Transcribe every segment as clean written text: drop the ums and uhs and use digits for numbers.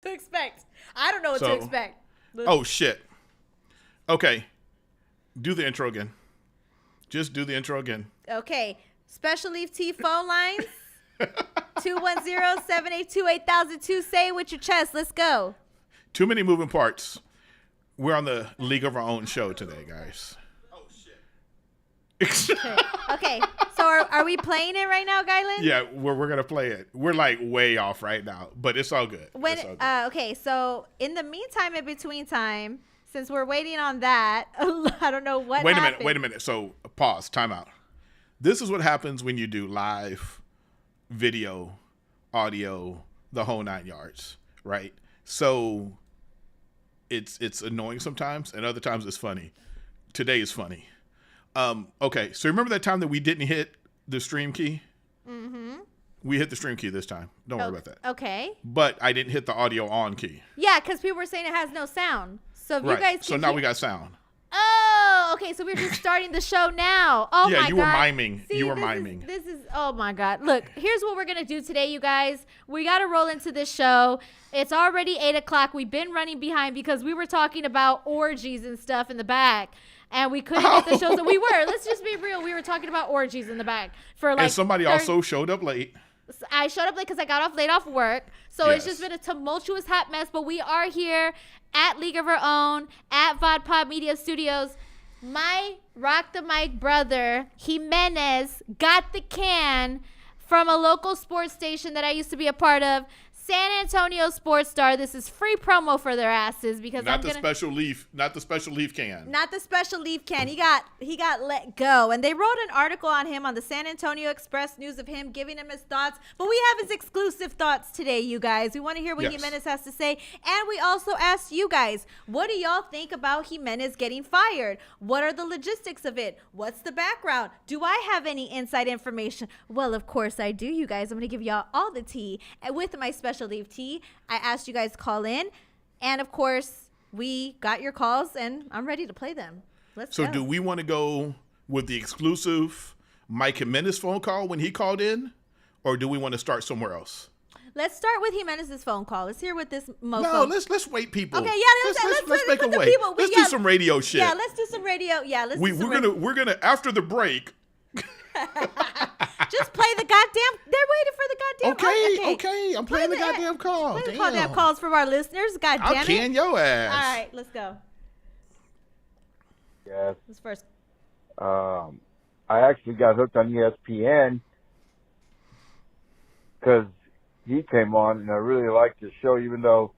to expect. I don't know what to expect. Oh, shit. Okay. Do the intro again. Just do the intro again. Okay. Special Leaf Tea phone lines. 210-782-8002. Say it with your chest. Let's go. Too many moving parts. We're on the League of Our Own show today, guys. Oh, shit. Okay. So are we playing it right now, Guyland? Yeah, we're going to play it. We're like way off right now, but it's all good. Okay, so in the meantime, in between time, since we're waiting on that, I don't know what happened. Wait a minute. So pause, time out. This is what happens when you do live video, audio, the whole 9 yards, right? So it's annoying sometimes, and other times it's funny. Today is funny. Okay, so remember that time that we didn't hit the stream key? Mm-hmm. We hit the stream key this time. Don't worry about that. Okay. But I didn't hit the audio on key. Yeah, because people were saying it has no sound. So if you guys so now we got sound. Oh, okay. So we're just starting the show now. Oh, yeah, my God. you were miming. See, you were miming. This is, oh, my God. Look, here's what we're going to do today, you guys. We got to roll into this show. It's already 8 o'clock. We've been running behind because we were talking about orgies and stuff in the back. And we couldn't get the show. So we were. Let's just be real. We were talking about orgies in the back. And somebody also showed up late. I showed up late because I got off late off work. So It's just been a tumultuous hot mess. But we are here at League of Our Own, at VodPod Media Studios. My Rock the Mic brother, Jimenez, got the can from a local sports station that I used to be a part of, San Antonio Sports Star. This is free promo for their asses because not the special leaf can. Not the special leaf can. He got let go, and they wrote an article on him on the San Antonio Express News of him giving him his thoughts. But we have his exclusive thoughts today, you guys. We want to hear what Jimenez has to say, and we also asked you guys, what do y'all think about Jimenez getting fired? What are the logistics of it? What's the background? Do I have any inside information? Well, of course I do, you guys. I'm going to give y'all all the tea with my special leaf tea. I asked you guys to call in, and of course we got your calls, and I'm ready to play them. Let's go. So do we want to go with the exclusive Mike Jimenez phone call when he called in, or do we want to start somewhere else? Let's start with Jimenez's phone call. Let's hear what this mofo. No, let's wait, people. Okay, yeah, let's make a wait. Let's do some radio shit. Yeah, let's do some radio. Yeah, we're gonna after the break. Just play the goddamn. They're waiting for the goddamn. Okay. I'm playing the goddamn call. Play the goddamn calls from our listeners. Goddamn it. I'll can your ass. All right, let's go. Yes. Who's first? I actually got hooked on ESPN because he came on, and I really liked his show, even though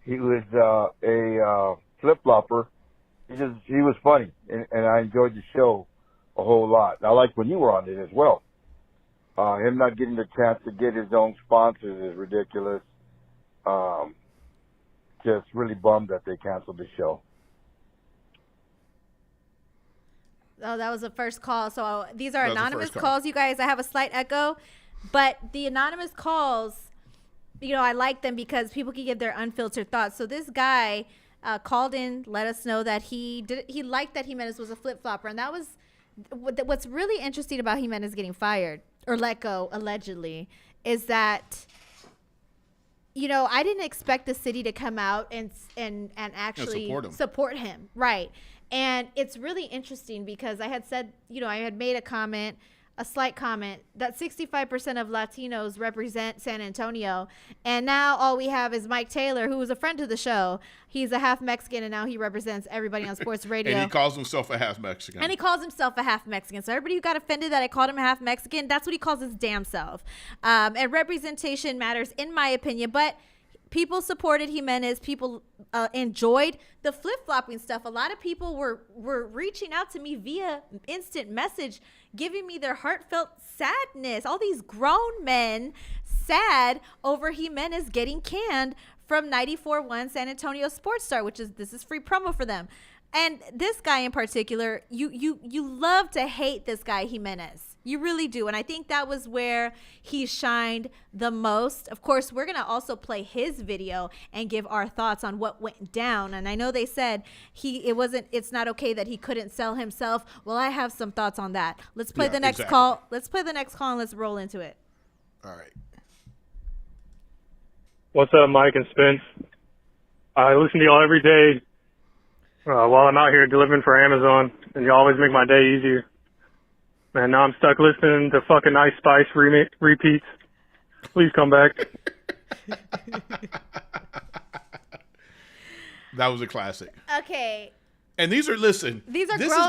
he was a flip-flopper. He was funny, and I enjoyed the show a whole lot. I like when you were on it as well. Him not getting the chance to get his own sponsors is ridiculous. Just really bummed that they canceled the show. Oh, that was the first call. So these are anonymous calls, you guys. I have a slight echo, but the anonymous calls, I like them because people can give their unfiltered thoughts. So this guy called in, let us know that he liked that Jimenez was a flip-flopper, and that was what's really interesting about Jimenez getting fired or let go allegedly is that I didn't expect the city to come out and actually support him, right? And it's really interesting because I had said, I had made a slight comment that 65% of Latinos represent San Antonio. And now all we have is Mike Taylor, who was a friend of the show. He's a half Mexican, and now he represents everybody on sports radio. And he calls himself a half Mexican. So everybody who got offended that I called him a half Mexican, that's what he calls his damn self. And representation matters, in my opinion. But people supported Jimenez. People enjoyed the flip-flopping stuff. A lot of people were reaching out to me via instant message, giving me their heartfelt sadness. All these grown men sad over Jimenez getting canned from 94.1 San Antonio Sports Star, this is free promo for them. And this guy in particular, you love to hate this guy Jimenez. You really do. And I think that was where he shined the most. Of course, we're going to also play his video and give our thoughts on what went down. And I know they said it's not okay that he couldn't sell himself. Well, I have some thoughts on that. Let's play the next call. Let's play the next call and let's roll into it. All right. What's up, Mike and Spence? I listen to y'all every day while I'm out here delivering for Amazon, and you always make my day easier. Man, now I'm stuck listening to fucking Ice Spice repeats. Please come back. That was a classic. Okay. And these are grown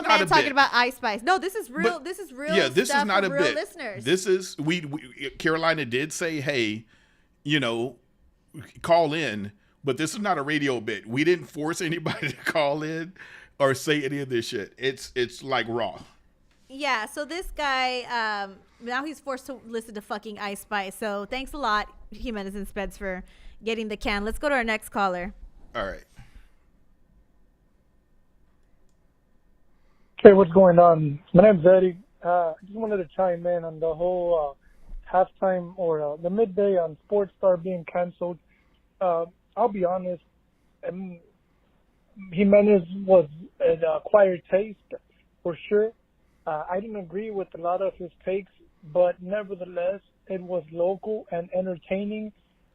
men talking about Ice Spice. No, this is real. This is real. Yeah, this stuff is not a real bit. Listeners. This is Carolina did say, hey, call in, but this is not a radio bit. We didn't force anybody to call in or say any of this shit. It's like raw. Yeah. So this guy, now he's forced to listen to fucking Ice Spice. So thanks a lot, Jimenez and Spence, for getting the can. Let's go to our next caller. All right. Hey, what's going on? My name's Eddie. I just wanted to chime in on the whole halftime or the midday on Sports Star being canceled. I'll be honest, Jimenez was an acquired taste for sure. I didn't agree with a lot of his takes, but nevertheless, it was local and entertaining.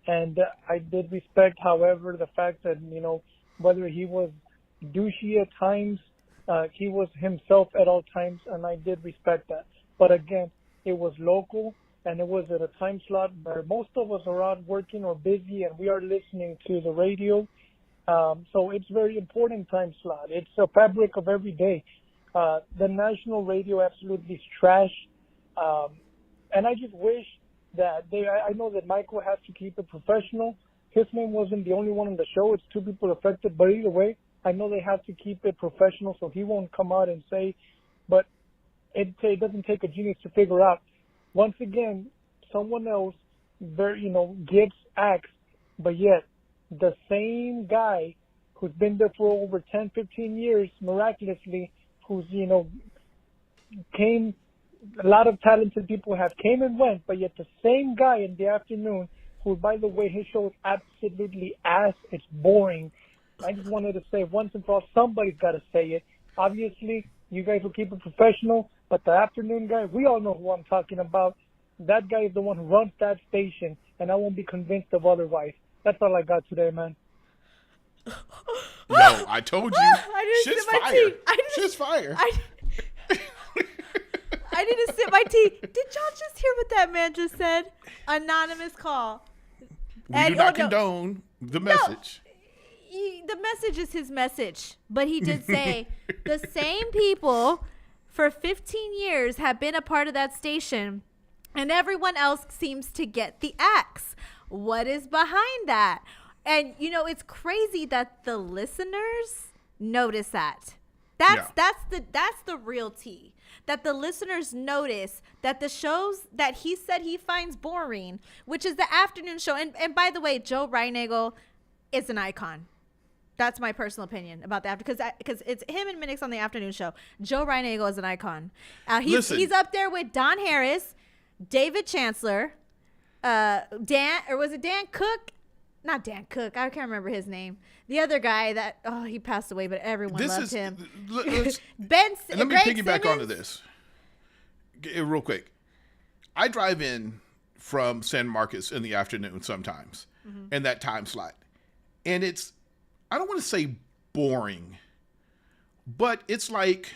And I did respect, however, the fact that, whether he was douchey at times, he was himself at all times, and I did respect that. But again, it was local, and it was at a time slot where most of us are out working or busy, and we are listening to the radio. So it's very important time slot. It's a fabric of every day. The national radio absolutely is trash. And I just wish that I know that Michael has to keep it professional. His name wasn't the only one on the show. It's two people affected. But either way, I know they have to keep it professional, so he won't come out and say, but it doesn't take a genius to figure out. Once again, someone else gets axed, but yet the same guy who's been there for over 10, 15 years, miraculously, who's, came, a lot of talented people have came and went, but yet the same guy in the afternoon, who, by the way, his show is absolutely ass, it's boring. I just wanted to say once and for all, somebody's got to say it. Obviously, you guys will keep it professional, but the afternoon guy, we all know who I'm talking about. That guy is the one who runs that station, and I won't be convinced of otherwise. That's all I got today, man. Yo, I told you. Shit's fire. Shit's fire. I need to sip my tea. Did y'all just hear what that man just said? Anonymous call. We do not condone the message. The message is his message, but he did say the same people for 15 years have been a part of that station, and everyone else seems to get the axe. What is behind that? And it's crazy that the listeners notice that. That's the real tea. That the listeners notice that the shows that he said he finds boring, which is the afternoon show, and by the way, Joe Reinagle is an icon. That's my personal opinion about that, because it's him and Minix on the afternoon show. Joe Reinagle is an icon. He's up there with Don Harris, David Chancellor, Dan Cook? Not Dan Cook. I can't remember his name. The other guy he passed away, but everyone loved him. Let me piggyback onto this real quick. I drive in from San Marcos in the afternoon sometimes, in that time slot, and it's, I don't want to say boring, but it's like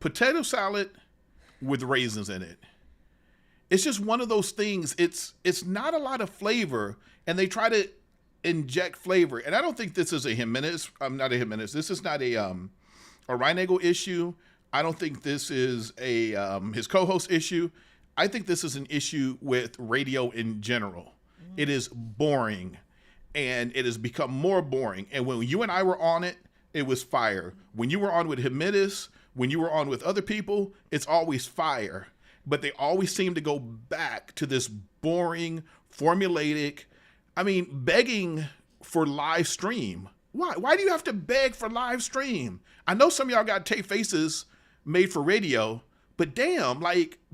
potato salad with raisins in it. It's just one of those things. It's not a lot of flavor, and they try to inject flavor. And I don't think this is a Jimenez. Not a Jimenez. This is not a Reinagle issue. I don't think this is a his co-host issue. I think this is an issue with radio in general. It is boring, and it has become more boring. And when you and I were on it, it was fire. When you were on with Jimenez, when you were on with other people, it's always fire. But they always seem to go back to this boring, formulaic, begging for live stream. Why? Why do you have to beg for live stream? I know some of y'all got tape faces made for radio, but damn,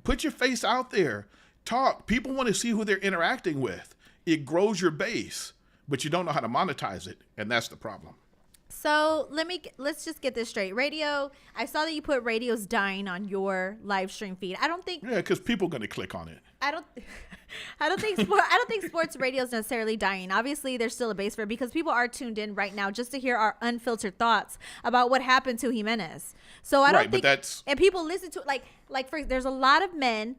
put your face out there. Talk. People want to see who they're interacting with. It grows your base, but you don't know how to monetize it, and that's the problem. So let's just get this straight. Radio. I saw that you put radio's dying on your live stream feed. I don't think. Yeah, because people are going to click on it. I don't think sports radio is necessarily dying. Obviously, there's still a base for it because people are tuned in right now just to hear our unfiltered thoughts about what happened to Jimenez. So I don't think, but that's, and people listen to it there's a lot of men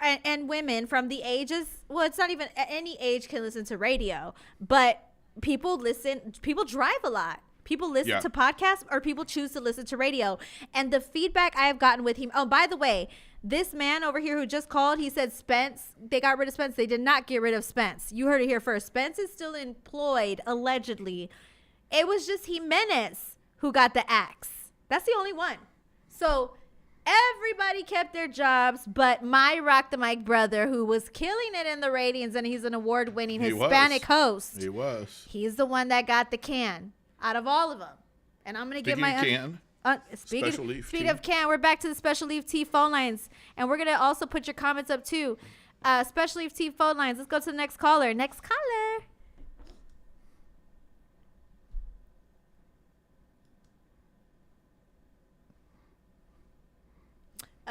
and women from the ages. Well, it's not even any age can listen to radio, but people drive a lot. People listen to podcasts or people choose to listen to radio. And the feedback I have gotten with him. Oh, by the way, this man over here who just called, he said Spence, they got rid of Spence. They did not get rid of Spence. You heard it here first. Spence is still employed, allegedly. It was just Jimenez who got the axe. That's the only one. So everybody kept their jobs, but my Rock the Mic brother, who was killing it in the ratings, and he's an award-winning Hispanic host. He was. He's the one that got the can out of all of them. And I'm going to get my can. Speaking of can, we're back to the Special Leaf Tea phone lines. And we're going to also put your comments up too. Special Leaf Tea phone lines. Let's go to the next caller. Next caller.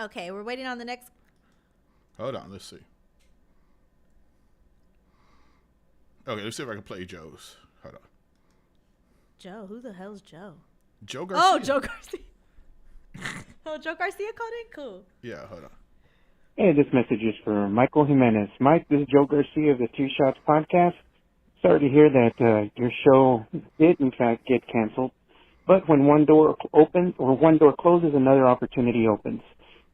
Okay, we're waiting on the next. Hold on, let's see. Okay, let's see if I can play Joe's. Hold on. Joe? Who the hell's Joe? Joe Garcia. Oh, Joe Garcia. Oh, Joe Garcia called in? Cool. Yeah, hold on. Hey, this message is for Michael Jimenez. Mike, this is Joe Garcia of the Two Shots Podcast. Sorry to hear that your show did, in fact, get canceled. But when one door opens or one door closes, another opportunity opens.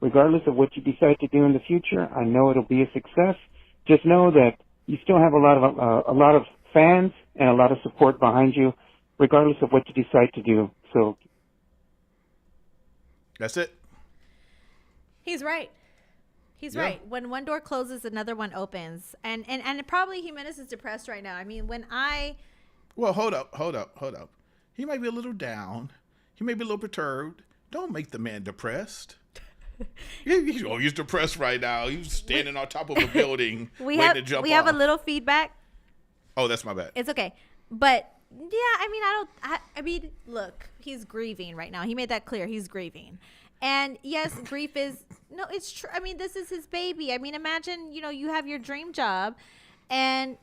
Regardless of what you decide to do in the future, I know it'll be a success. Just know that you still have a lot of fans and a lot of support behind you, regardless of what you decide to do. So that's it. He's right. He's right. When one door closes, another one opens. And probably Jimenez is depressed right now. I mean, Well, hold up. He might be a little down. He may be a little perturbed. Don't make the man depressed. He's depressed right now. He's standing on top of a building waiting to jump off. We have a little feedback. Oh, that's my bad. It's okay. But yeah, I mean, look, he's grieving right now. He made that clear. He's grieving. And yes, grief is, no, it's true. I mean, this is his baby. I mean, imagine, you have your dream job and,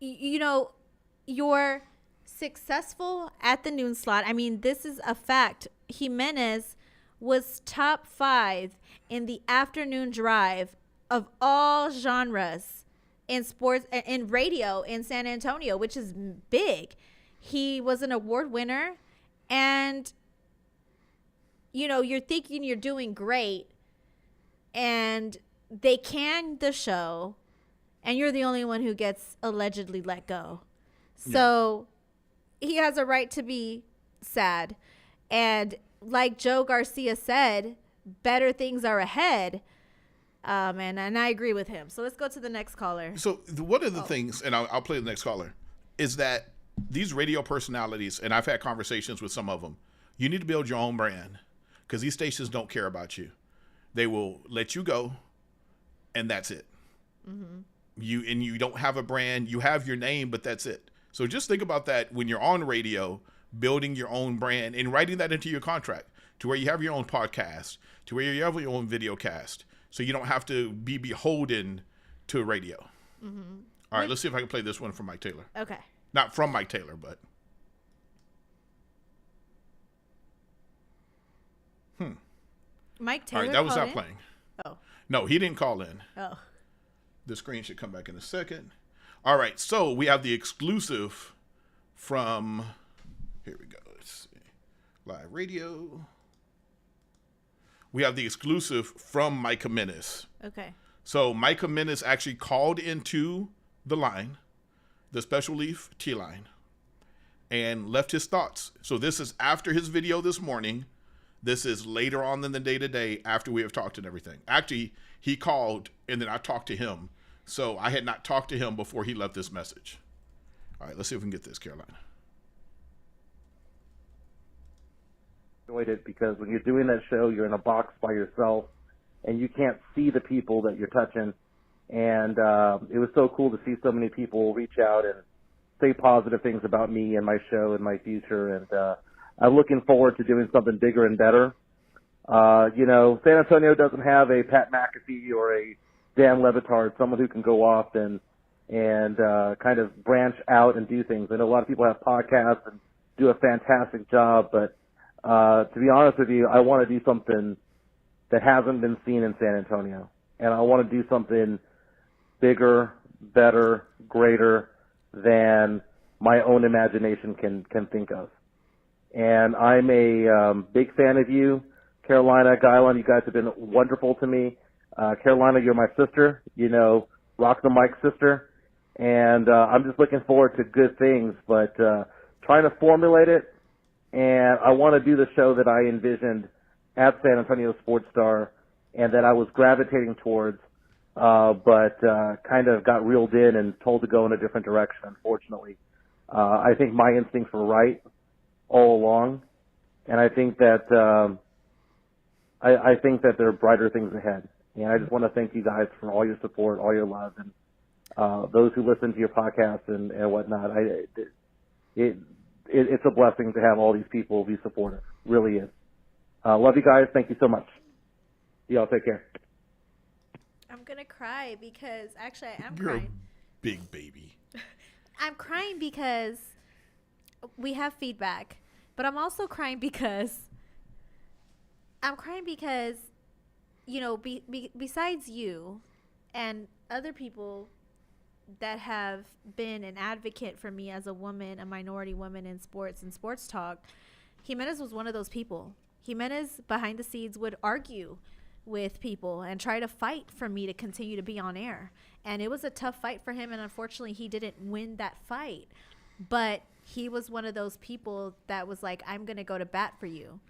you're successful at the noon slot. I mean, this is a fact. Jimenez was top 5 in the afternoon drive of all genres in sports, in radio in San Antonio, which is big. He was an award winner, and you're thinking you're doing great, and they can the show, and you're the only one who gets allegedly let go. So he has a right to be sad. And like Joe Garcia said, better things are ahead. And I agree with him. So let's go to the next caller. So one of the things, and I'll play the next caller, is that these radio personalities, and I've had conversations with some of them, you need to build your own brand because these stations don't care about you. They will let you go, and that's it. Mm-hmm. You don't have a brand. You have your name, but that's it. So just think about that when you're on radio, building your own brand and writing that into your contract to where you have your own podcast, to where you have your own video cast, so you don't have to be beholden to radio. Mm-hmm. All right, let's see if I can play this one from Mike Taylor. Okay. Not from Mike Taylor, but. Mike Taylor. All right, that was not in? playing. Oh. No, he didn't call in. Oh. The screen should come back in a second. All right, so we have the exclusive from. Here we go. Let's see. Live radio. We have the exclusive from Mike Jimenez. Okay. So Mike Jimenez actually called into the line, the Special Leaf Tea line, and left his thoughts. So this is after his video this morning. This is later on in the day today after we have talked and everything. Actually, he called and then I talked to him. So I had not talked to him before he left this message. All right, let's see if we can get this, Carolina. Enjoyed it because when you're doing that show, you're in a box by yourself and you can't see the people that you're touching. And it was so cool to see so many people reach out say positive things about me and my show and my future. And I'm looking forward to doing something bigger and better. San Antonio doesn't have a Pat McAfee or a Dan Le Batard, someone who can go off and kind of branch out and do things. I know a lot of people have podcasts and do a fantastic job, but to be honest with you, I want to do something that hasn't been seen in San Antonio. And I want to do something bigger, better, greater than my own imagination can think of. And I'm a big fan of you, Carolina, Guylon. You guys have been wonderful to me. Carolina, you're my sister, Rock the Mic sister. And I'm just looking forward to good things, but trying to formulate it. And I want to do the show that I envisioned at San Antonio Sports Star and that I was gravitating towards, but kind of got reeled in and told to go in a different direction, unfortunately. I think my instincts were right all along, and I think that I think that there are brighter things ahead. And I just want to thank you guys for all your support, all your love, and those who listen to your podcast and whatnot. It's a blessing to have all these people be supportive. Really is. Love you guys. Thank you so much. Y'all take care. I'm going to cry because actually I'm You're crying. a big baby. I'm crying because we have feedback, but I'm also crying because besides you and other people that have been an advocate for me as a woman, a minority woman in sports and sports talk, Jimenez was one of those people. Jimenez, behind the scenes, would argue with people and try to fight for me to continue to be on air. And it was a tough fight for him, and unfortunately, he didn't win that fight. But he was one of those people that was like, I'm going to go to bat for you.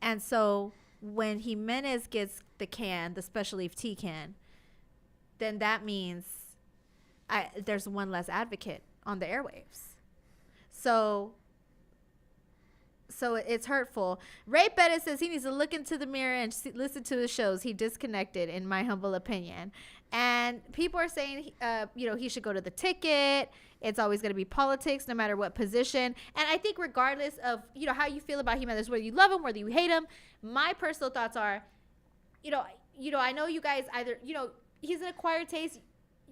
And so when Jimenez gets the can, the special leaf tea can, then that means there's one less advocate on the airwaves. So it's hurtful. Ray Bettis says he needs to look into the mirror and listen to his shows. He disconnected, in my humble opinion. And people are saying, he should go to the ticket. It's always going to be politics, no matter what position. And I think regardless of, how you feel about Jimenez, whether you love him, whether you hate him, my personal thoughts are, I know you guys either, he's an acquired taste.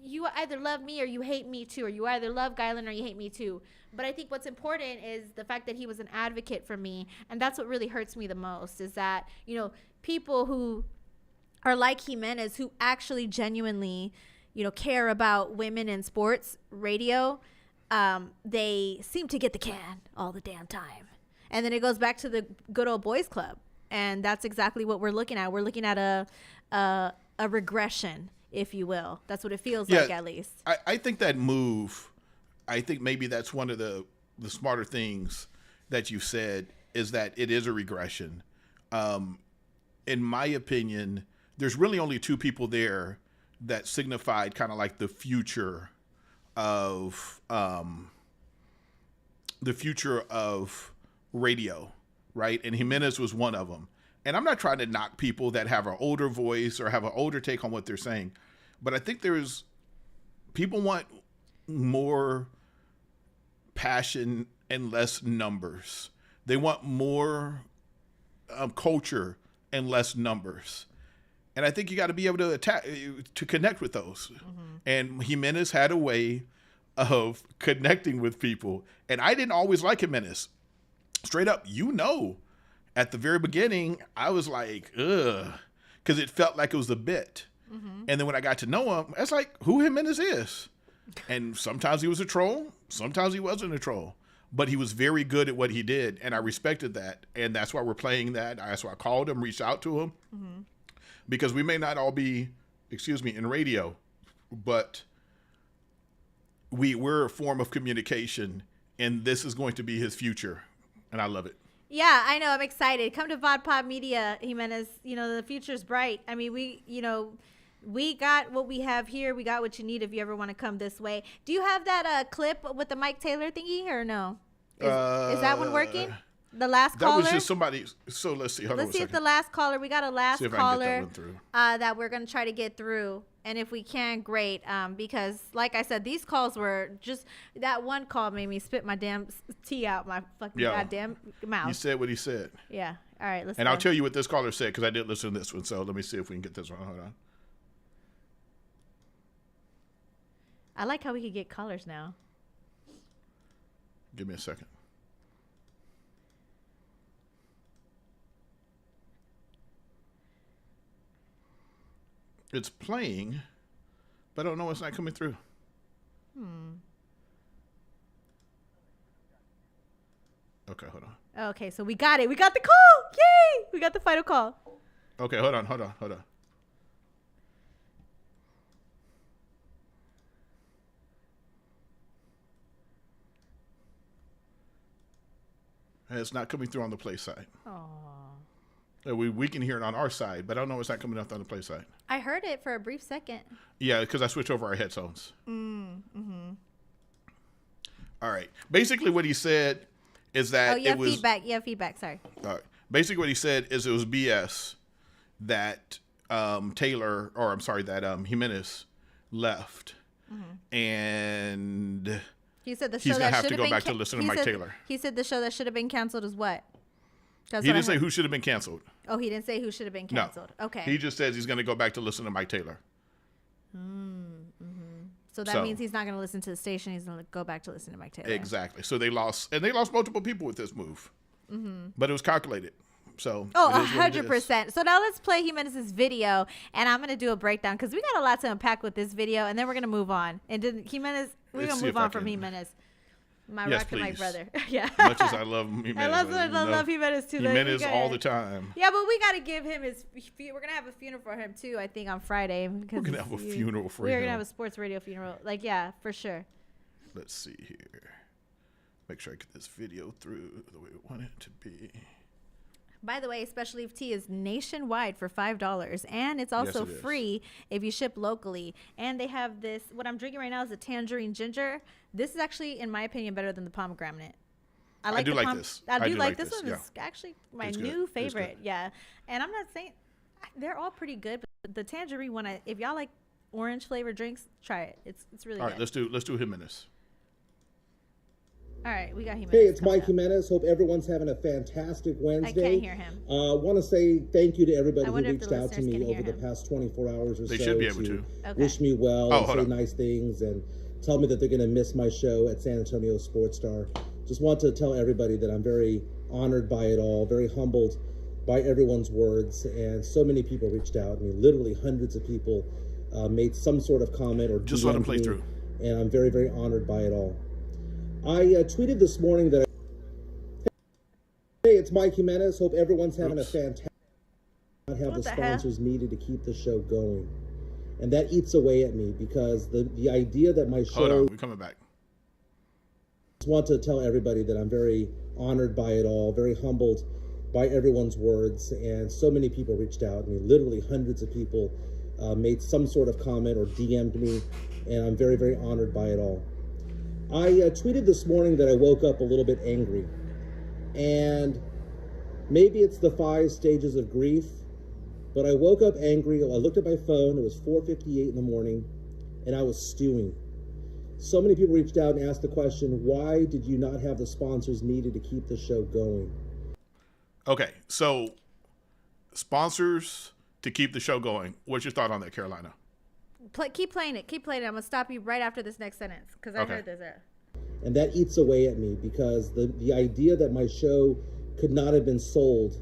You either love me or you hate me too, or you either love Guylon or you hate me too. But I think what's important is the fact that he was an advocate for me. And that's what really hurts me the most, is that, people who are like Jimenez, who actually genuinely, care about women in sports radio, they seem to get the can all the damn time. And then it goes back to the good old boys club. And that's exactly what we're looking at. We're looking at a regression, if you will. That's what it feels like, at least. I think that move, I think maybe that's one of the smarter things that you said, is that it is a regression. In my opinion, there's really only two people there that signified kind of like the future of radio, right? And Jimenez was one of them. And I'm not trying to knock people that have an older voice or have an older take on what they're saying, but I think people want more passion and less numbers. They want more culture and less numbers. And I think you got to be able to connect with those. Mm-hmm. And Jimenez had a way of connecting with people. And I didn't always like Jimenez. Straight up, at the very beginning, I was like, ugh, because it felt like it was a bit. Mm-hmm. And then when I got to know him, I was like, who Jimenez is. And sometimes he was a troll. Sometimes he wasn't a troll. But he was very good at what he did, and I respected that. And that's why we're playing that. That's why I called him, reached out to him. Mm-hmm. Because we may not all be, in radio, but we're a form of communication, and this is going to be his future. And I love it. Yeah, I know. I'm excited. Come to VodPod Media, Jimenez. The future's bright. I mean, we got what we have here. We got what you need if you ever want to come this way. Do you have that clip with the Mike Taylor thingy or no? Is that one working? The last caller? That was just somebody. So let's see. Let's see if the last caller. We got a last caller that we're going to try to get through. And if we can, great. Because like I said, these calls were just, that one call made me spit my damn tea out my fucking goddamn mouth. He said what he said. Yeah. All right. Let's And go. I'll tell you what this caller said because I did listen to this one. So let me see if we can get this one. Hold on. I like how we could get callers now. Give me a second. It's playing, but I don't know what's not coming through. Okay, hold on. Okay, so we got it. We got the call. Yay! We got the final call. Okay, hold on. And it's not coming through on the play side. Aww. We can hear it on our side, but I don't know what's not coming up on the play side. I heard it for a brief second. Yeah, because I switched over our headphones. All right. Basically, what he said is that you have feedback. You have feedback. Sorry. All right. Basically, what he said is it was BS that Jimenez left, and he said the show he's gonna that have to should go have been back to listen to Mike Taylor. He said the show that should have been canceled is what? He didn't say who should have been canceled. Oh, he didn't say who should have been canceled. No. Okay. He just says he's going to go back to listen to Mike Taylor. So that means he's not going to listen to the station. He's going to go back to listen to Mike Taylor. Exactly. So they lost multiple people with this move. But it was calculated. So 100%. So now let's play Jimenez's video, and I'm going to do a breakdown because we got a lot to unpack with this video, and then we're going to move on. And then Jimenez, we're going to move on from Jimenez. My rock and my brother. Yeah. Much as I love Jimenez. I love Jimenez too. Jimenez all the time. Yeah, but we got to give him his. We're gonna have a funeral for him too. I think on Friday. We're gonna have a funeral for him. We're gonna have a sports radio funeral. Like, yeah, for sure. Let's see here. Make sure I get this video through the way we want it to be. By the way, Special Leaf Tea is nationwide for $5, and it's also free if you ship locally. And they have this. What I'm drinking right now is a tangerine ginger. This is actually, in my opinion, better than the pomegranate. I do like this. I do like this one. It's actually my new favorite. Yeah, and I'm not saying they're all pretty good, but the tangerine one, if y'all like orange flavored drinks, try it. It's really good. All right, let's do Jimenez. All right, we got Jimenez. Hey, it's Mike Jimenez. Hope everyone's having a fantastic Wednesday. I can't hear him. Want to say thank you to everybody who reached out to me over the past 24 hours or so. They should be able to. Wish me well and say nice things and tell me that they're going to miss my show at San Antonio Sports Star. Just want to tell everybody that I'm very honored by it all, very humbled by everyone's words, and so many people reached out. I mean, literally hundreds of people made some sort of comment or just let them play through. And I'm very, very honored by it all. I tweeted this morning that hey, it's Mike Jimenez. Hope everyone's having a fantastic. Not have the sponsors needed to keep the show going, and that eats away at me because the idea that my show. Hold on, we're coming back. I just want to tell everybody that I'm very honored by it all, very humbled by everyone's words, and so many people reached out. I mean, literally hundreds of people made some sort of comment or DM'd me, and I'm very, very honored by it all. I tweeted this morning that I woke up a little bit angry, and maybe it's the 5 stages of grief, but I woke up angry. I looked at my phone. It was 4:58 in the morning, and I was stewing. So many people reached out and asked the question, why did you not have the sponsors needed to keep the show going? Okay, so sponsors to keep the show going. What's your thought on that, Carolina? Keep playing it. Keep playing it. I'm going to stop you right after this next sentence because I heard this. And that eats away at me because the idea that my show could not have been sold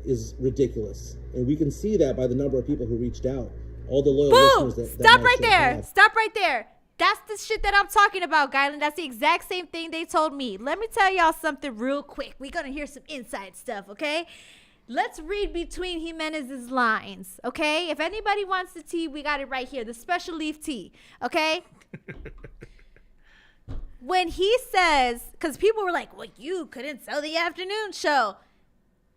is ridiculous. And we can see that by the number of people who reached out. All the loyal listeners that Stop right there. Stop right there. That's the shit that I'm talking about, Guyland. That's the exact same thing they told me. Let me tell y'all something real quick. We're going to hear some inside stuff, okay? Let's read between Jimenez's lines, okay? If anybody wants the tea, we got it right here. The Special Leaf Tea, okay? When he says, because people were like, well, you couldn't sell the afternoon show.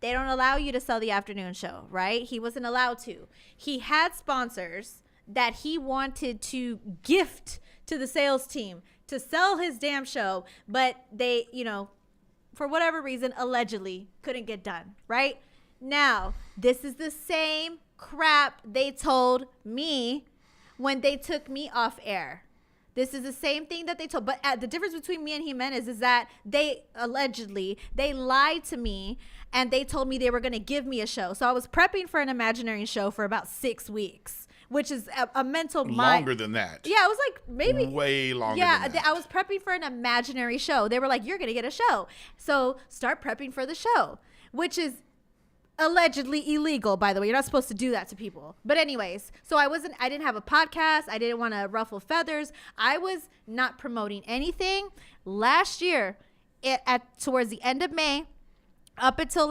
They don't allow you to sell the afternoon show, right? He wasn't allowed to. He had sponsors that he wanted to gift to the sales team to sell his damn show, but they, for whatever reason, allegedly couldn't get done, right? Now, this is the same crap they told me when they took me off air. This is the same thing that they told, but the difference between me and Jimenez is that they lied to me, and they told me they were going to give me a show. So I was prepping for an imaginary show for about 6 weeks, which is a mental longer than that. Yeah, it was like maybe way longer. Yeah, than that. I was prepping for an imaginary show. They were like, "You're going to get a show, so start prepping for the show," which is allegedly illegal, by the way. You're not supposed to do that to people. But anyways, so I didn't have a podcast. I didn't want to ruffle feathers. I was not promoting anything. Last year, towards the end of May, up until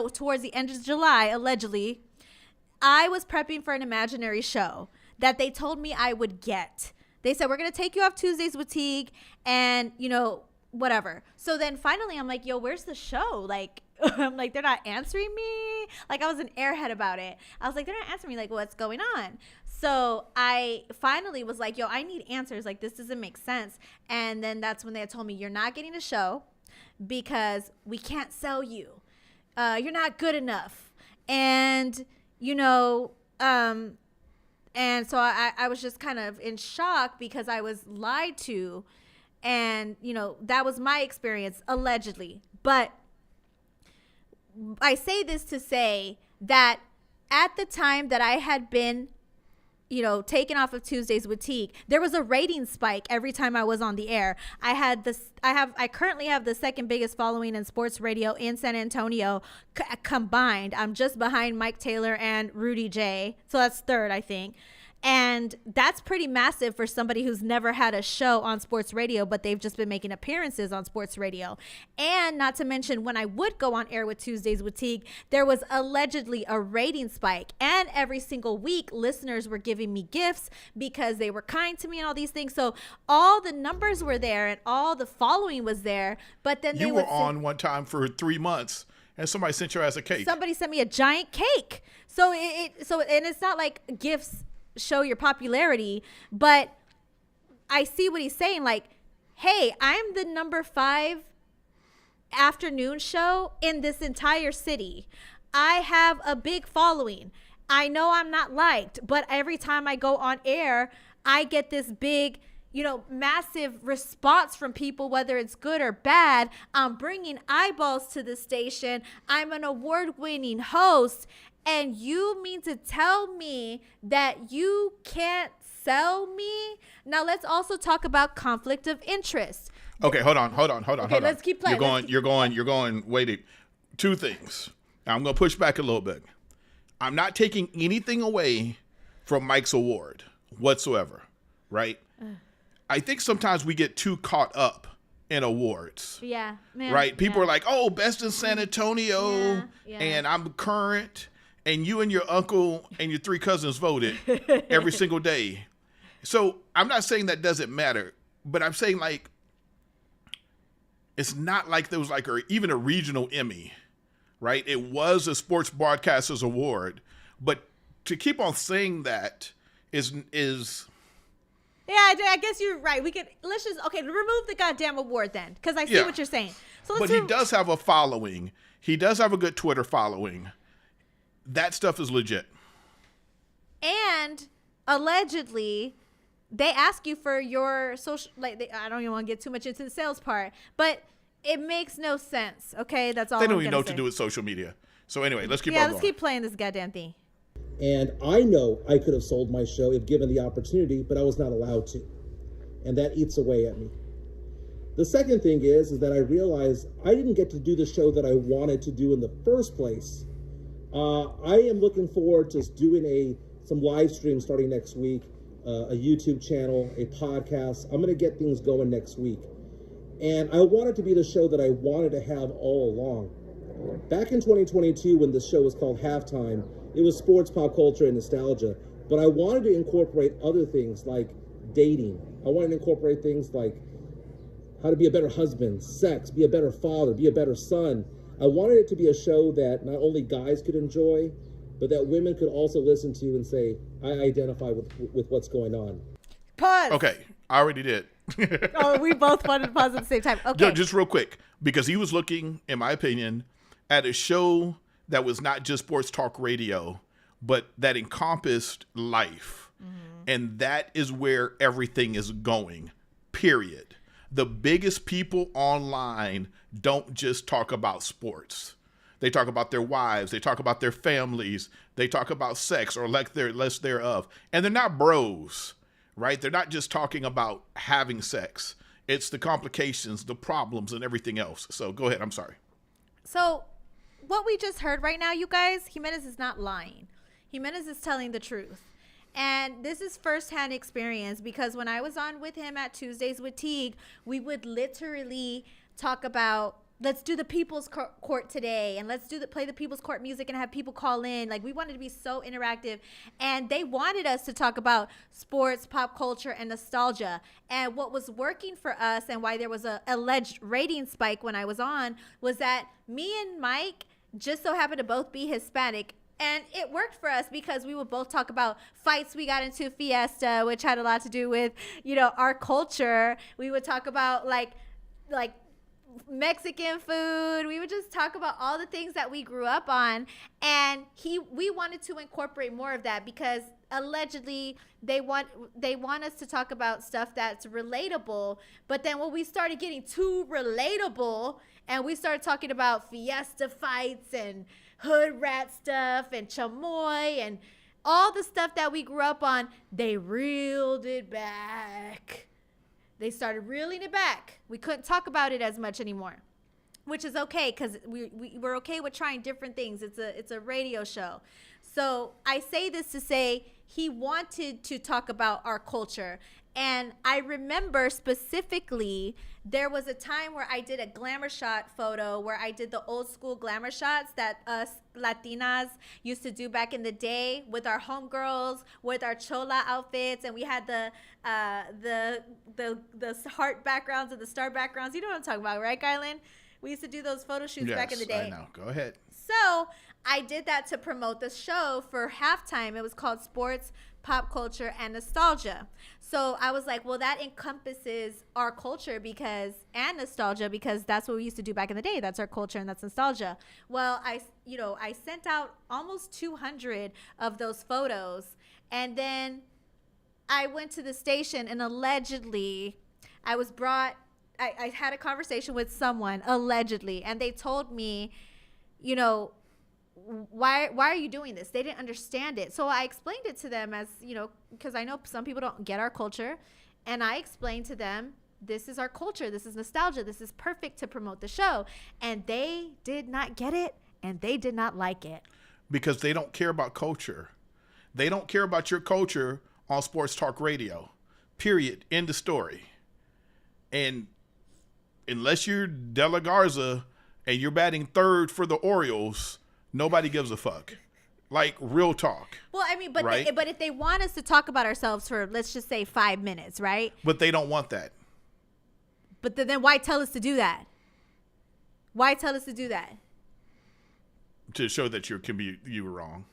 towards the end of July, allegedly, I was prepping for an imaginary show that they told me I would get. They said, we're going to take you off Tuesdays with Teague and, whatever. So then finally I'm like, yo, where's the show? Like, I'm like, they're not answering me. Like, I was an airhead about it. I was like, they're not answering me. Like, what's going on? So I finally was like, yo, I need answers. Like, this doesn't make sense. And then that's when they had told me, you're not getting a show because we can't sell you. You're not good enough. And, and so I was just kind of in shock because I was lied to. And, that was my experience, allegedly. But I say this to say that at the time that I had been, taken off of Tuesdays with Teague, there was a rating spike every time I was on the air. I currently have the second biggest following in sports radio in San Antonio combined. I'm just behind Mike Taylor and Rudy J. So that's third, I think. And that's pretty massive for somebody who's never had a show on sports radio, but they've just been making appearances on sports radio. And not to mention, when I would go on air with Tuesdays with Teague, there was allegedly a rating spike. And every single week, listeners were giving me gifts because they were kind to me and all these things. So all the numbers were there and all the following was there. But then you were on one time for 3 months and somebody sent your ass a cake. Somebody sent me a giant cake. So and it's not like gifts show your popularity, but I see what he's saying. Like, hey, I'm the number 5 afternoon show in this entire city. I have a big following. I know I'm not liked, but every time I go on air, I get this big, massive response from people, whether it's good or bad. I'm bringing eyeballs to the station. I'm an award-winning host. And you mean to tell me that you can't sell me? Now let's also talk about conflict of interest. Okay, hold on. Okay, let's keep playing. You're going, wait, 2 things. Now I'm going to push back a little bit. I'm not taking anything away from Mike's award whatsoever, right? I think sometimes we get too caught up in awards. Yeah. Man, right? People are like, oh, best in San Antonio, and I'm current. And you and your uncle and your 3 cousins voted every single day. So I'm not saying that doesn't matter, but I'm saying like, it's not like there was like even a regional Emmy, right? It was a Sports Broadcasters Award, but to keep on saying that is. Yeah, I guess you're right. Let's just remove the goddamn award then, because I see what you're saying. So but he does have a following. He does have a good Twitter following. That stuff is legit. And allegedly, they ask you for your social, I don't even want to get too much into the sales part, but it makes no sense. Okay, that's all. They don't even know what to do with social media. So anyway, let's keep on going. Let's keep playing this goddamn thing. And I know I could have sold my show if given the opportunity, but I was not allowed to. And that eats away at me. The second thing is that I realized I didn't get to do the show that I wanted to do in the first place. I am looking forward to doing some live streams starting next week, a YouTube channel, a podcast. I'm going to get things going next week. And I want it to be the show that I wanted to have all along. Back in 2022, when this show was called Halftime, it was sports, pop culture, and nostalgia. But I wanted to incorporate other things like dating. I wanted to incorporate things like how to be a better husband, sex, be a better father, be a better son. I wanted it to be a show that not only guys could enjoy, but that women could also listen to and say, I identify with what's going on. Pause. Okay, I already did. Oh, we both wanted to pause at the same time. Okay. No, just real quick, because he was looking, in my opinion, at a show that was not just sports talk radio, but that encompassed life. And that is where everything is going, period. The biggest people online don't just talk about sports. They talk about their wives. They talk about their families. They talk about sex or less thereof. And they're not bros, right? They're not just talking about having sex. It's the complications, the problems, and everything else. So go ahead. I'm sorry. So what we just heard right now, you guys, Jimenez is not lying. Jimenez is telling the truth. And this is firsthand experience because when I was on with him at Tuesdays with Teague, we would literally talk about, let's do the People's Court today, and let's play the People's Court music and have people call in. Like, we wanted to be so interactive, and they wanted us to talk about sports, pop culture, and nostalgia. And what was working for us and why there was a alleged rating spike when I was on was that me and Mike just so happened to both be Hispanic. And it worked for us because we would both talk about fights we got into Fiesta, which had a lot to do with, our culture. We would talk about like Mexican food. We would just talk about all the things that we grew up on. And we wanted to incorporate more of that because allegedly they want us to talk about stuff that's relatable. But then when we started getting too relatable and we started talking about Fiesta fights and hood rat stuff and chamoy and all the stuff that we grew up on, they reeled it back. They started reeling it back. We couldn't talk about it as much anymore, which is okay because we're okay with trying different things. It's a radio show. So I say this to say he wanted to talk about our culture. And I remember specifically there was a time where I did a glamour shot photo where I did the old school glamour shots that us Latinas used to do back in the day with our homegirls, with our chola outfits, and we had the heart backgrounds and the star backgrounds. You know what I'm talking about, right, Kylan? We used to do those photo shoots back in the day. Yes, I know. Go ahead. So I did that to promote the show for halftime. It was called Sports, Pop Culture, and Nostalgia. So I was like, well, that encompasses our culture and nostalgia because that's what we used to do back in the day. That's our culture and that's nostalgia. Well, I sent out almost 200 of those photos, and then I went to the station and allegedly I was brought. I had a conversation with someone allegedly, and they told me, why are you doing this? They didn't understand it. So I explained it to them as, because I know some people don't get our culture. And I explained to them, this is our culture. This is nostalgia. This is perfect to promote the show. And they did not get it. And they did not like it. Because they don't care about culture. They don't care about your culture on sports talk radio. Period. End of story. And unless you're De La Garza and you're batting third for the Orioles, nobody gives a fuck. Like, real talk. Well, I mean, but right? But if they want us to talk about ourselves for, let's just say 5 minutes, right? But they don't want that. But then why tell us to do that? Why tell us to do that? To show that you were wrong.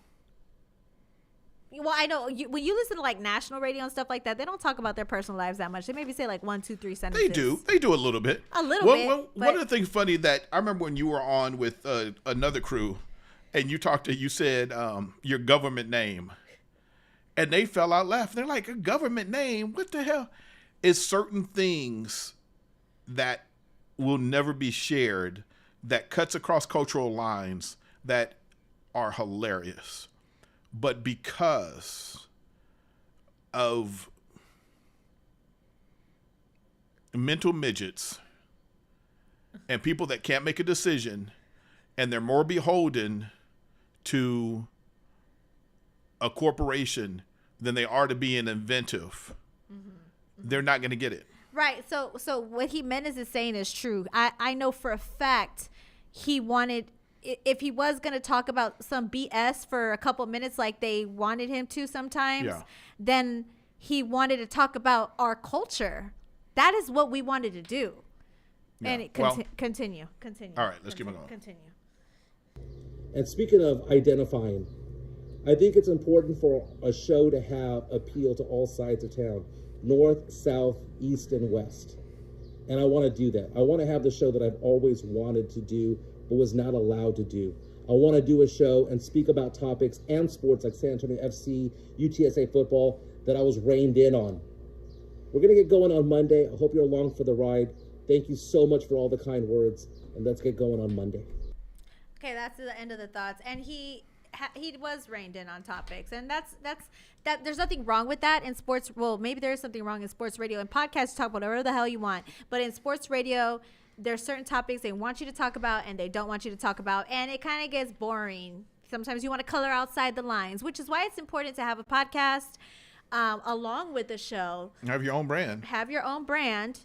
Well, I know when you listen to like national radio and stuff like that, they don't talk about their personal lives that much. They maybe say like 1, 2, 3 sentences. They do a little bit. A little bit. One of the things funny that I remember when you were on with another crew, and you said your government name, and they fell out laughing. They're like, a government name? What the hell? It's certain things that will never be shared that cuts across cultural lines that are hilarious. But because of mental midgets and people that can't make a decision and they're more beholden to a corporation than they are to being inventive, they're not going to get it. Right. So what Jimenez is saying is true. I know for a fact he wanted, if he was going to talk about some BS for a couple minutes like they wanted him to sometimes, then he wanted to talk about our culture. That is what we wanted to do. Yeah. And continue. All right, let's keep it going. Continue. And speaking of identifying, I think it's important for a show to have appeal to all sides of town, north, south, east, and west. And I want to do that. I want to have the show that I've always wanted to do, but was not allowed to do. I want to do a show and speak about topics and sports like San Antonio FC, UTSA football that I was reined in on. We're going to get going on Monday. I hope you're along for the ride. Thank you so much for all the kind words, and let's get going on Monday. Okay, that's the end of the thoughts. And he was reined in on topics, and that's there's nothing wrong with that in sports. Well, maybe there is something wrong in sports radio and podcasts. Talk about whatever the hell you want, but in sports radio, there's certain topics they want you to talk about and they don't want you to talk about, and it kind of gets boring. Sometimes you want to color outside the lines, which is why it's important to have a podcast along with the show. Have your own brand. Have your own brand.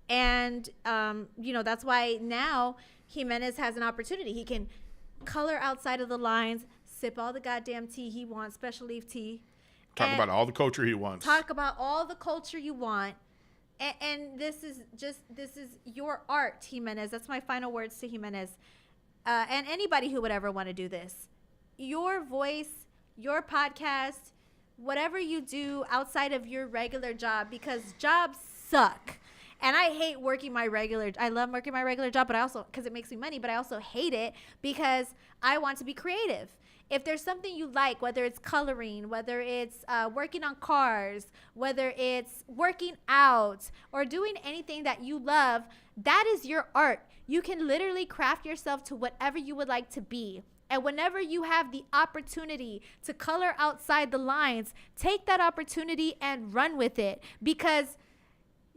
And, that's why now Jimenez has an opportunity. He can color outside of the lines, sip all the goddamn tea he wants, special leaf tea. Talk about all the culture he wants. Talk about all the culture you want. And this is your art, Jimenez. That's my final words to Jimenez. And anybody who would ever want to do this. Your voice, your podcast, whatever you do outside of your regular job, because jobs suck. And I hate I love working my regular job, but I also, because it makes me money, but I also hate it because I want to be creative. If there's something you like, whether it's coloring, whether it's working on cars, whether it's working out or doing anything that you love, that is your art. You can literally craft yourself to whatever you would like to be. And whenever you have the opportunity to color outside the lines, take that opportunity and run with it, because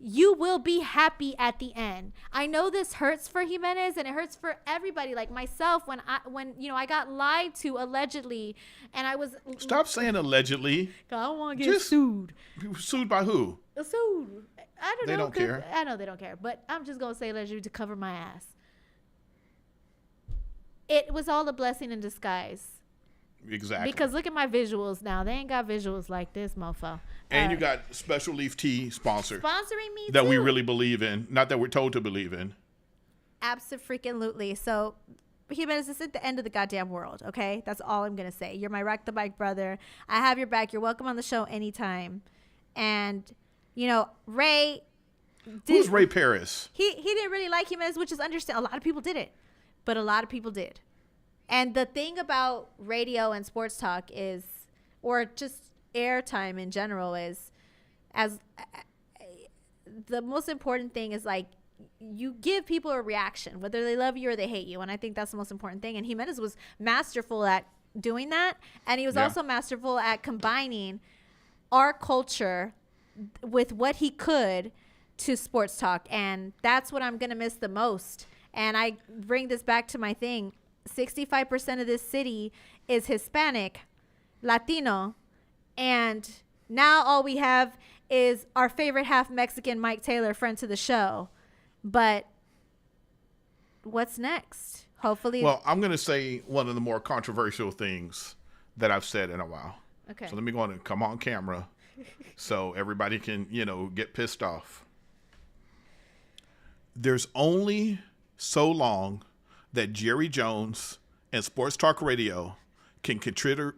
you will be happy at the end. I know this hurts for Jimenez, and it hurts for everybody, like myself, when I got lied to allegedly, and I was... Stop saying allegedly. I don't want to get sued. Sued by who? Sued. I don't know. They don't care. I know they don't care, but I'm just going to say allegedly to cover my ass. It was all a blessing in disguise. Exactly. Because look at my visuals now. They ain't got visuals like this, mofo. And you got Special Leaf Tea sponsoring me that too. we really believe in. Not that we're told to believe in. Abso-freaking-lutely. So, Jimenez, this is the end of the goddamn world, okay? That's all I'm going to say. You're my Rock the Bike brother. I have your back. You're welcome on the show anytime. And, Ray... Who's Ray Paris? He didn't really like Jimenez, which is understandable. A lot of people didn't. But a lot of people did. And the thing about radio and sports talk is, or just airtime in general, is the most important thing is, like, you give people a reaction, whether they love you or they hate you. And I think that's the most important thing. And Jimenez was masterful at doing that. And he was also masterful at combining our culture with what he could to sports talk. And that's what I'm going to miss the most. And I bring this back to my thing. 65% of this city is Hispanic, Latino, and now all we have is our favorite half Mexican, Mike Taylor, friend to the show. But what's next? Hopefully. Well, I'm going to say one of the more controversial things that I've said in a while. Okay. So let me go on and come on camera so everybody can, get pissed off. There's only so long that Jerry Jones and Sports Talk Radio can continue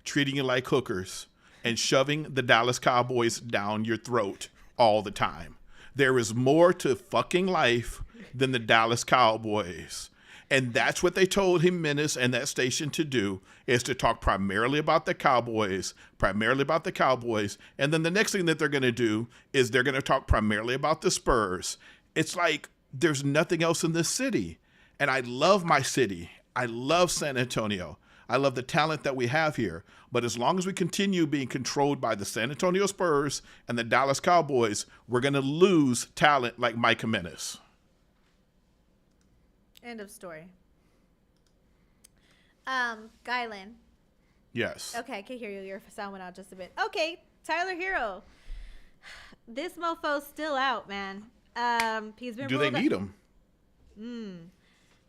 treating you like hookers and shoving the Dallas Cowboys down your throat all the time. There is more to fucking life than the Dallas Cowboys. And that's what they told Jimenez and that station to do, is to talk primarily about the Cowboys. And then the next thing that they're going to do is they're going to talk primarily about the Spurs. It's like there's nothing else in this city. And I love my city. I love San Antonio. I love the talent that we have here. But as long as we continue being controlled by the San Antonio Spurs and the Dallas Cowboys, we're going to lose talent like Mike Jimenez. End of story. Guylan. Yes. Okay, I can hear you. Your sound went out just a bit. Okay, Tyler Herro. This mofo's still out, man. He's been. Do they need him?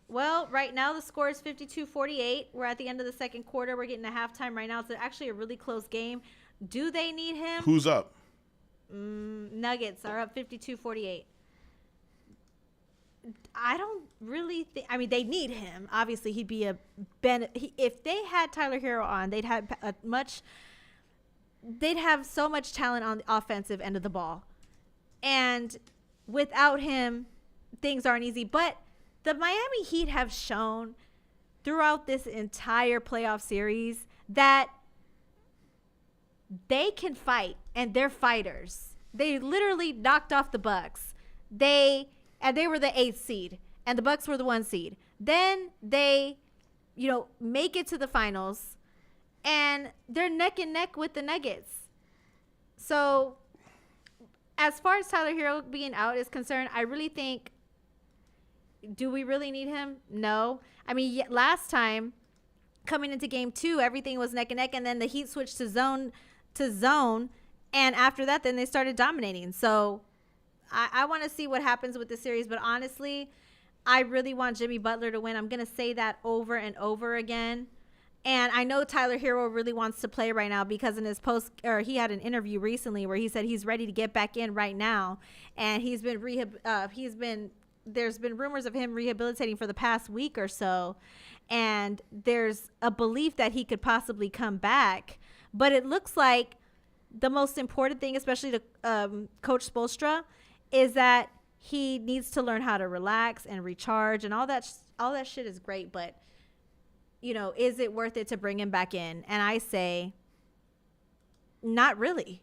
Well, right now the score is 52-48. We're at the end of the second quarter. We're getting to halftime right now. It's actually a really close game. Do they need him? Who's up? Nuggets are up 52-48. I don't really think. I mean, they need him. Obviously, he'd be if they had Tyler Herro on, they'd have so much talent on the offensive end of the ball. And without him, things aren't easy. But the Miami Heat have shown throughout this entire playoff series that they can fight, and they're fighters. They literally knocked off the Bucks. They were the 8th seed, and the Bucks were the 1 seed. Then they, make it to the finals, and they're neck and neck with the Nuggets. So, as far as Tyler Herro being out is concerned, I really think, do we really need him? No. I mean, last time, coming into game 2, everything was neck and neck, and then the Heat switched to zone, and after that, then they started dominating. So, I want to see what happens with the series, but honestly, I really want Jimmy Butler to win. I'm going to say that over and over again. And I know Tyler Herro really wants to play right now because in his he had an interview recently where he said he's ready to get back in right now. And there's been rumors of him rehabilitating for the past week or so. And there's a belief that he could possibly come back. But it looks like the most important thing, especially to Coach Spoelstra, is that he needs to learn how to relax and recharge, and all that shit is great, but is it worth it to bring him back in? And I say, not really.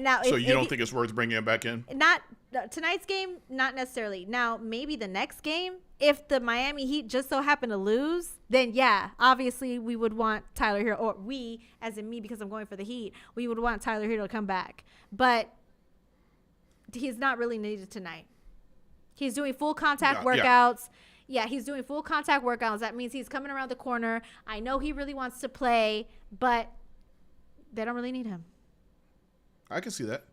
Now, so you don't think it's worth bringing him back in? Not tonight's game, not necessarily. Now, maybe the next game, if the Miami Heat just so happen to lose, then yeah, obviously we would want Tyler Herro, or we, as in me, because I'm going for the Heat, we would want Tyler Herro to come back. But he's not really needed tonight. He's doing full contact workouts. Yeah, he's doing full contact workouts. That means he's coming around the corner. I know he really wants to play, but they don't really need him. I can see that.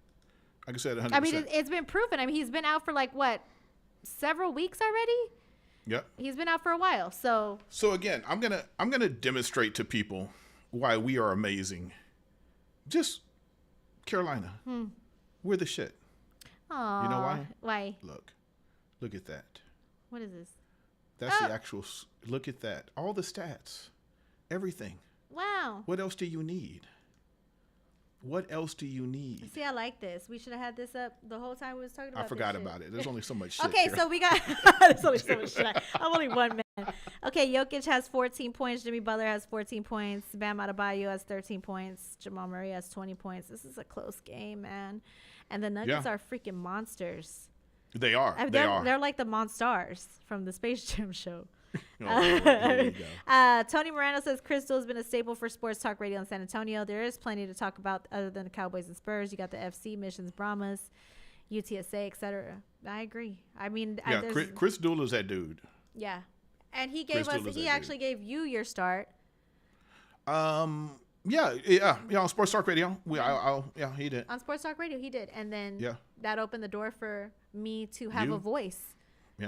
I can say that 100%. I mean, it's been proven. I mean, he's been out for several weeks already? Yep. He's been out for a while. So again, I'm gonna demonstrate to people why we are amazing. Just Carolina. We're the shit. Aww. You know why? Why? Look at that. What is this? That's the actual. Look at that. All the stats, everything. Wow. What else do you need? What else do you need? See, I like this. We should have had this up the whole time we was talking about. I forgot this about it. There's only so much shit. Okay, here. so we got. There's only so much shit. I'm only one man. Okay, Jokic has 14 points. Jimmy Butler has 14 points. Bam Adebayo has 13 points. Jamal Murray has 20 points. This is a close game, man. And the Nuggets are freaking monsters. They are. They're like the Monstars from the Space Jam show. Tony Morano says Crystal has been a staple for sports talk radio in San Antonio. There is plenty to talk about other than the Cowboys and Spurs. You got the FC, Missions, Brahmas, UTSA, etc. I agree. I mean, Chris Dool is that dude. Yeah, and he gave us. He actually gave you your start. Yeah. On Sports Talk Radio. He did. On Sports Talk Radio, he did, and then that opened the door for me to have a voice.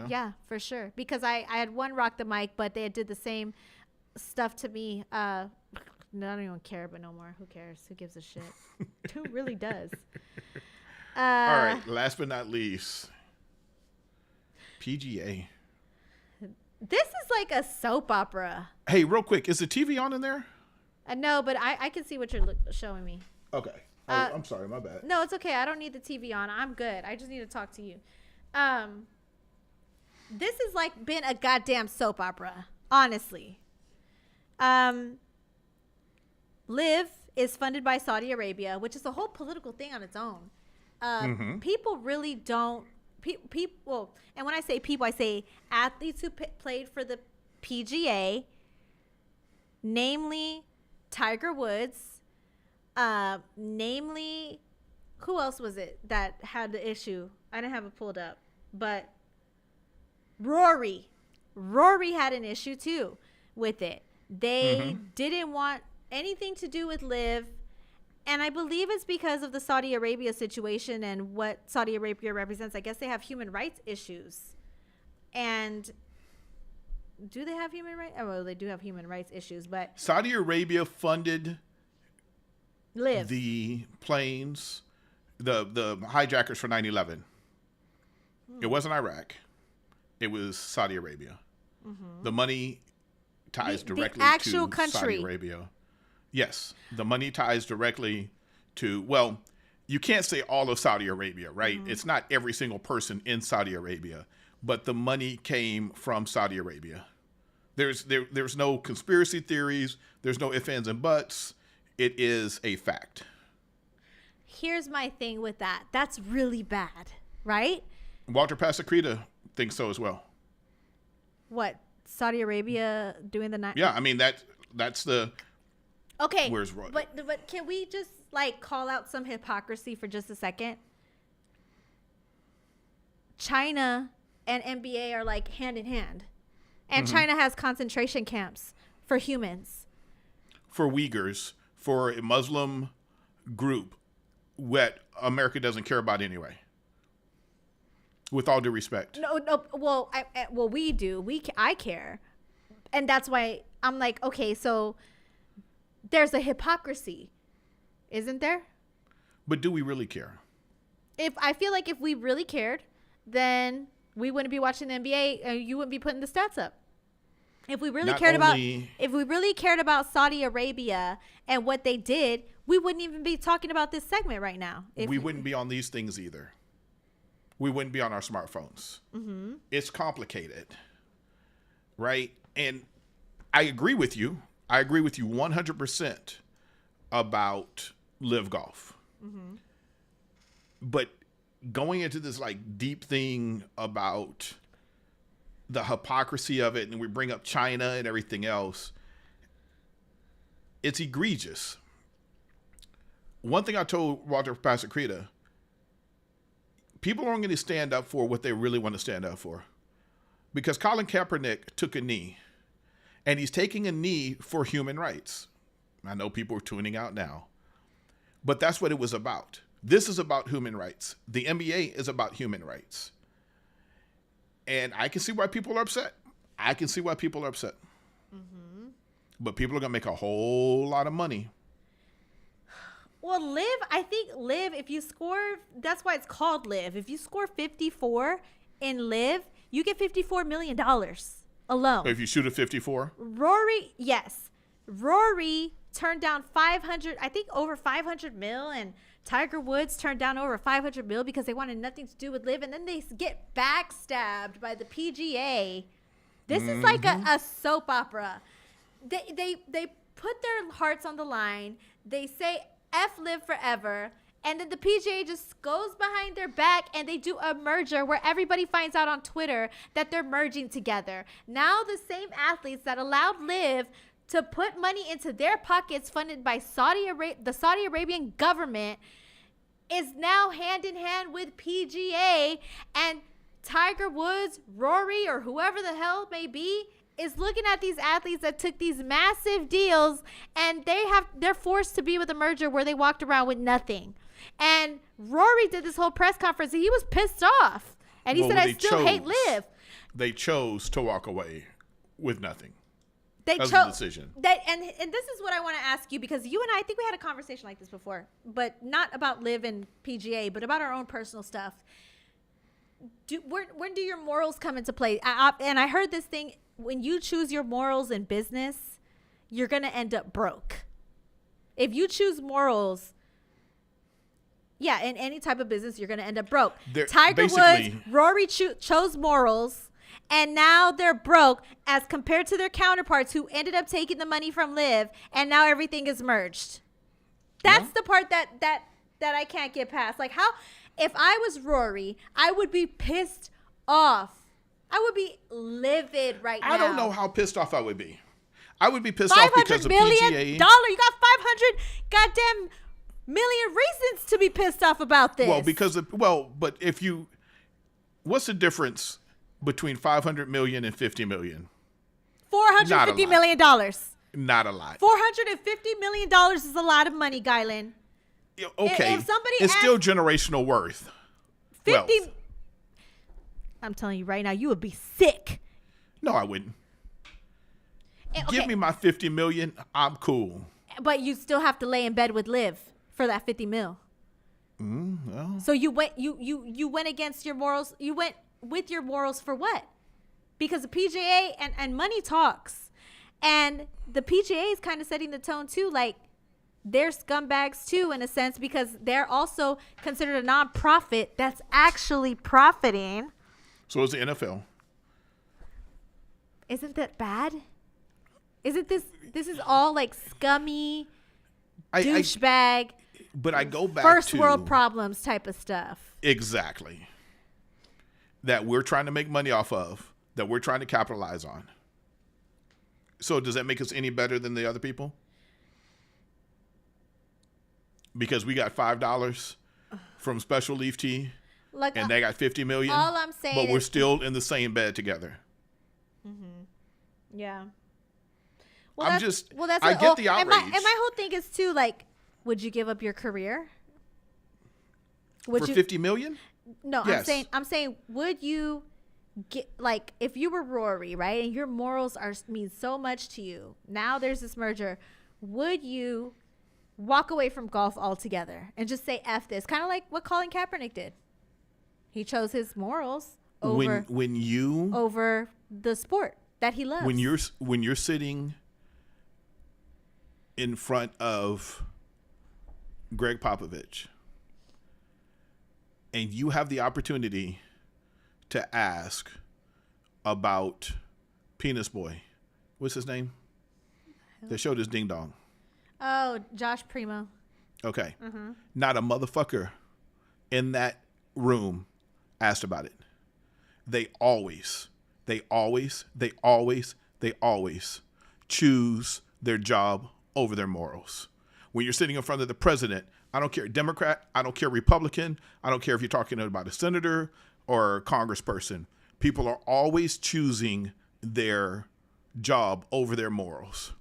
Yeah, for sure. Because I had one rock the mic, but they did the same stuff to me. I don't even care, but no more. Who cares? Who gives a shit? Who really does? All right. Last but not least, PGA. This is like a soap opera. Hey, real quick, is the TV on in there? No, but I can see what you're showing me. Okay. I'm sorry, my bad. No, it's okay. I don't need the TV on. I'm good. I just need to talk to you. This has like been a goddamn soap opera, honestly. Live is funded by Saudi Arabia, which is a whole political thing on its own. People really don't. People, and when I say people, I say athletes who played for the PGA, namely Tiger Woods, namely, who else was it that had the issue? I didn't have it pulled up, but Rory had an issue too with it. They didn't want anything to do with Live, and I believe it's because of the Saudi Arabia situation and what Saudi Arabia represents. I guess they have human rights issues. And do they have human rights? Oh, well, they do have human rights issues, but Saudi Arabia funded Live, the planes, the hijackers for 9/11. It wasn't Iraq. It was Saudi Arabia. The money ties directly the actual to country. Saudi Arabia. Yes, the money ties directly to, well, you can't say all of Saudi Arabia, right? It's not every single person in Saudi Arabia, but the money came from Saudi Arabia. There's no conspiracy theories. There's no ifs, ands, and buts. It is a fact. Here's my thing with that. That's really bad, right? Walter Pasacreta thinks so as well. What? Saudi Arabia doing the night? Yeah, I mean that's the. Okay. Where's Roy? But can we just like call out some hypocrisy for just a second? China and NBA are like hand in hand, and China has concentration camps for humans, for Uyghurs, for a Muslim group, what America doesn't care about anyway. With all due respect. No. Well, we do. I care, and that's why I'm like, okay, so there's a hypocrisy, isn't there? But do we really care? If I feel like if we really cared, then we wouldn't be watching the NBA, and you wouldn't be putting the stats up. If we really cared about Saudi Arabia and what they did, we wouldn't even be talking about this segment right now. We wouldn't be on these things either. We wouldn't be on our smartphones. Mm-hmm. It's complicated, right? And I agree with you. I agree with you 100% about live golf. Mm-hmm. But going into this like deep thing about the hypocrisy of it, and we bring up China and everything else, it's egregious. One thing I told Walter Pasacreta, people aren't going to stand up for what they really want to stand up for. Because Colin Kaepernick took a knee, and he's taking a knee for human rights. I know people are tuning out now, but that's what it was about. This is about human rights. The NBA is about human rights. And I can see why people are upset. Mm-hmm. But people are going to make a whole lot of money. Well, I think if you score, that's why it's called live. If you score 54 in live, you get $54 million alone. If you shoot a 54? Rory turned down over 500 mil, and Tiger Woods turned down over 500 mil because they wanted nothing to do with live, and then they get backstabbed by the PGA. This is like a soap opera. They put their hearts on the line. They say F live forever, and then the PGA just goes behind their back and they do a merger where everybody finds out on Twitter that they're merging together. Now the same athletes that allowed live to put money into their pockets funded by the Saudi Arabian government is now hand in hand with PGA, and Tiger Woods, Rory, or whoever the hell it may be, is looking at these athletes that took these massive deals, and they're forced to be with a merger where they walked around with nothing. And Rory did this whole press conference, and he was pissed off, and he said, "I still hate live." They chose to walk away with nothing. They chose the decision. And this is what I want to ask you, because you and I think we had a conversation like this before, but not about live and PGA, but about our own personal stuff. When do your morals come into play? And I heard this thing: when you choose your morals in business, you're going to end up broke. If you choose morals, in any type of business, you're going to end up broke. Tiger Woods, Rory chose morals, and now they're broke as compared to their counterparts who ended up taking the money from live, and now everything is merged. That's the part that I can't get past. Like, how, if I was Rory, I would be pissed off. I would be livid right now. I don't know how pissed off I would be. I would be pissed off because of PGA. $500 million. You got 500 goddamn million reasons to be pissed off about this. But what's the difference between 500 million and 50 million? $450 million. Not a lot. $450 million is a lot of money, Guyland. Okay. If somebody it's still generational worth. 50. I'm telling you right now, you would be sick. No, I wouldn't. Give me my 50 million. I'm cool. But you still have to lay in bed with Liv for that 50 mil. Well. So you went against your morals. You went with your morals for what? Because the PGA and money talks. And the PGA is kind of setting the tone too. Like, they're scumbags too, in a sense, because they're also considered a nonprofit that's actually profiting. So is the NFL. Isn't that bad? Isn't this is all like scummy douchebag. But I go back first to world problems type of stuff. Exactly. That we're trying to make money off of, that we're trying to capitalize on. So does that make us any better than the other people? Because we got $5 from Special Leaf Tea, and they got 50 million. All I'm saying, but we're still in the same bed together. Yeah. I get the outrage. And my whole thing is too, like, would you give up your career? For 50 million? No, yes. I'm saying, would you get, like, if you were Rory, right, and your morals mean so much to you, now there's this merger, would you walk away from golf altogether and just say F this? Kind of like what Colin Kaepernick did. He chose his morals over over the sport that he loves. When you're sitting in front of Greg Popovich and you have the opportunity to ask about Penis Boy. What's his name? That showed his ding dong. Oh, Josh Primo. Okay. Not a motherfucker in that room asked about it. They always choose their job over their morals. When you're sitting in front of the president, I don't care Democrat, I don't care Republican, I don't care if you're talking about a senator or a congressperson. People are always choosing their job over their morals.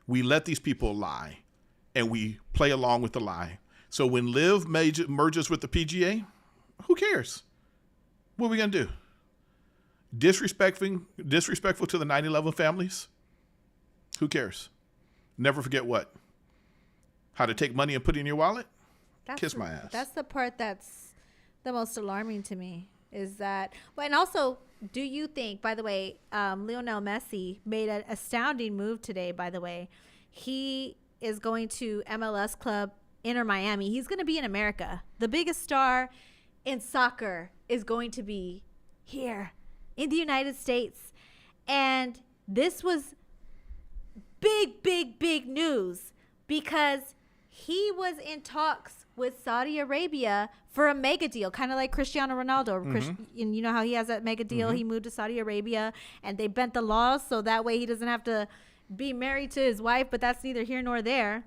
We let these people lie, and we play along with the lie. So when Liv merges with the PGA, who cares? What are we going to do? Disrespectful to the 9/11 families? Who cares? Never forget what? How to take money and put it in your wallet? Kiss my ass. That's the part that's the most alarming to me, is that, and also, do you think, by the way, Lionel Messi made an astounding move today, by the way. He is going to MLS club Inter Miami. He's going to be in America. The biggest star in soccer is going to be here in the United States. And this was big news, because he was in talks with Saudi Arabia for a mega deal, kind of like Cristiano Ronaldo. And you know how he has that mega deal? He moved to Saudi Arabia, and they bent the laws so that way he doesn't have to be married to his wife, but that's neither here nor there.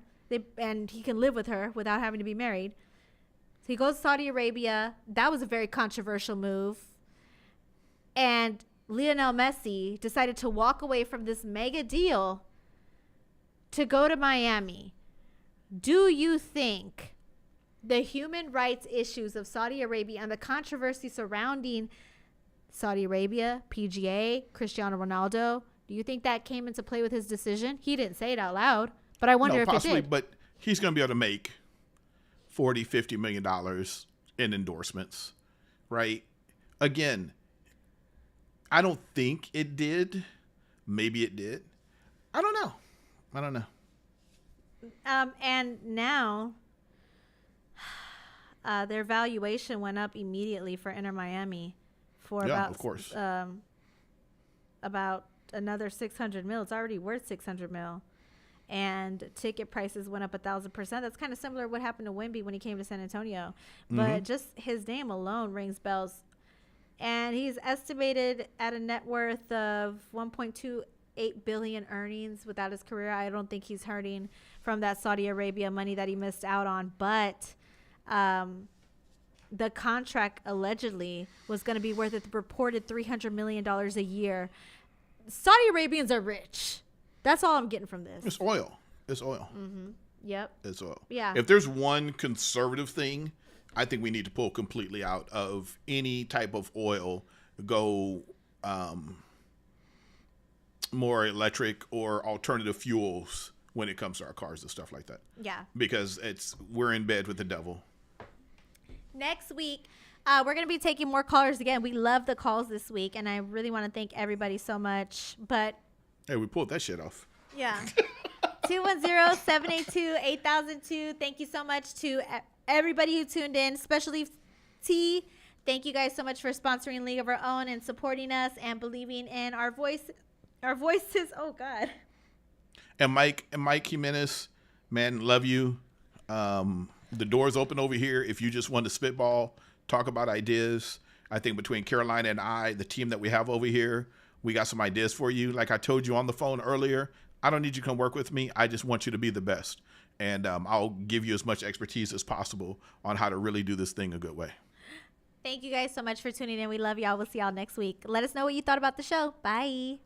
And he can live with her without having to be married. So he goes to Saudi Arabia. That was a very controversial move. And Lionel Messi decided to walk away from this mega deal to go to Miami. Do you think the human rights issues of Saudi Arabia and the controversy surrounding Saudi Arabia, PGA, Cristiano Ronaldo, do you think that came into play with his decision? He didn't say it out loud, but I wonder if possibly, it did. But he's going to be able to make $40-50 million in endorsements, right? Again, I don't think it did. Maybe it did. I don't know. And now their valuation went up immediately for Inter Miami for about another 600 mil. It's already worth 600 mil. And ticket prices went up 1,000%. That's kind of similar to what happened to Wemby when he came to San Antonio. But just his name alone rings bells. And he's estimated at a net worth of 1.28 billion earnings without his career. I don't think he's hurting from that Saudi Arabia money that he missed out on. But the contract allegedly was going to be worth a reported $300 million a year. Saudi Arabians are rich. That's all I'm getting from this. It's oil. Yep. It's oil. Yeah. If there's one conservative thing, I think we need to pull completely out of any type of oil, go more electric or alternative fuels when it comes to our cars and stuff like that. Yeah. Because we're in bed with the devil. Next week, we're going to be taking more callers again. We love the calls this week, and I really want to thank everybody so much. But hey, we pulled that shit off. Yeah. 210-782-8002. Thank you so much to everybody who tuned in, especially T. Thank you guys so much for sponsoring League of Our Own and supporting us and believing in our voices. Oh God. And Mike Jimenez, man, love you. The door's open over here if you just want to spitball, talk about ideas. I think between Carolina and I, the team that we have over here, we got some ideas for you. Like I told you on the phone earlier, I don't need you to come work with me. I just want you to be the best. And I'll give you as much expertise as possible on how to really do this thing a good way. Thank you guys so much for tuning in. We love y'all. We'll see y'all next week. Let us know what you thought about the show. Bye.